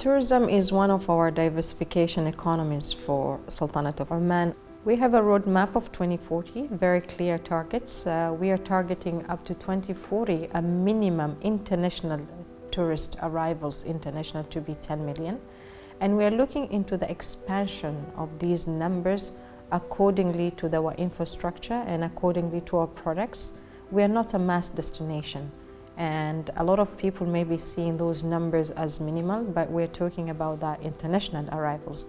Tourism is one of our diversification economies for Sultanate of Oman. We have a roadmap of 2040, very clear targets. We are targeting up to 2040 a minimum international tourist arrivals international to be 10 million. And we are looking into the expansion of these numbers accordingly to our infrastructure and accordingly to our products. We are not a mass destination. And a lot of people may be seeing those numbers as minimal, but we're talking about that international arrivals.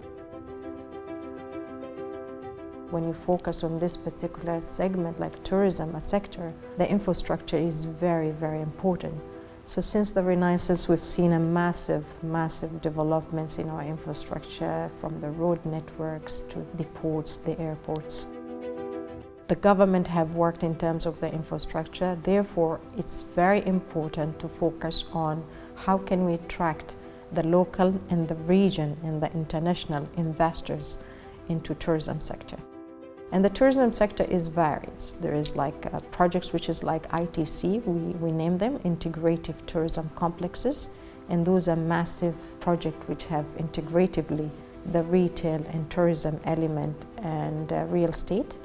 When you focus on this particular segment, like tourism, a sector, the infrastructure is very, very important. So since the Renaissance, we've seen a massive developments in our infrastructure, from the road networks to the ports, the airports. The government have worked in terms of the infrastructure, therefore it's very important to focus on how can we attract the local and the region and the international investors into tourism sector. And the tourism sector is various. There is like projects which is like ITC, we name them integrative tourism complexes, and those are massive projects which have integratively the retail and tourism element and real estate.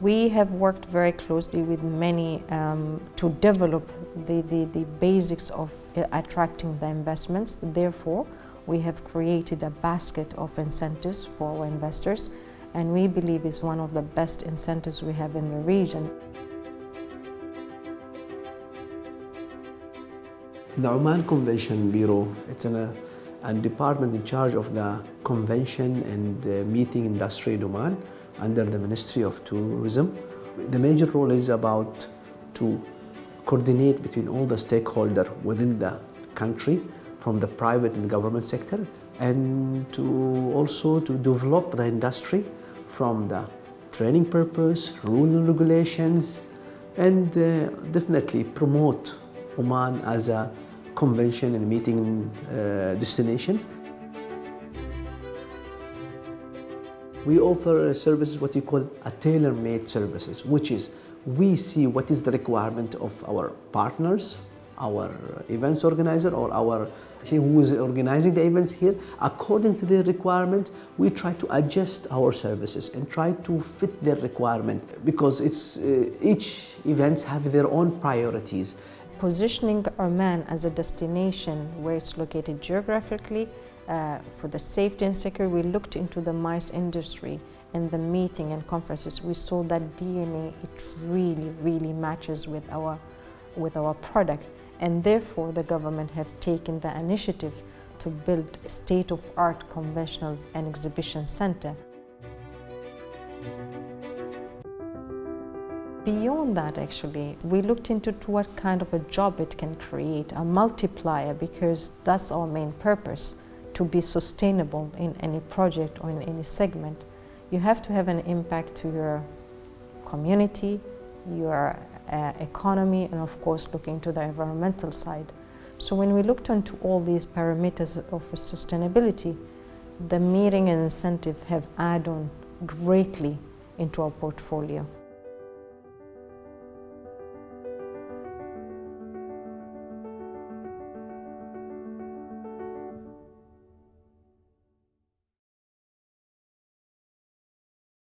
We have worked very closely with many to develop the basics of attracting the investments. Therefore, we have created a basket of incentives for our investors, and we believe it's one of the best incentives we have in the region. The Oman Convention Bureau, it's a department in charge of the convention and meeting industry in Oman, under the Ministry of Tourism. The major role is about to coordinate between all the stakeholders within the country, from the private and government sector, and also to develop the industry from the training purpose, rule and regulations, and definitely promote Oman as a convention and meeting destination. We offer services, what you call a tailor-made services, which is we see what is the requirement of our partners, our events organizer, or our who is organizing the events here. According to their requirement, we try to adjust our services and try to fit their requirement, because it's each events have their own priorities. Positioning Oman as a destination where it's located geographically, for the safety and security, we looked into the MICE industry and the meeting and conferences. We saw that DNA, it really matches with our product, and therefore the government have taken the initiative to build a state-of-art conventional and exhibition center. Beyond that, actually, we looked into what kind of a job it can create, a multiplier, because that's our main purpose. To be sustainable in any project or in any segment, you have to have an impact to your community, your economy, and of course looking to the environmental side. So when we looked into all these parameters of sustainability, the meeting and incentive have added on greatly into our portfolio.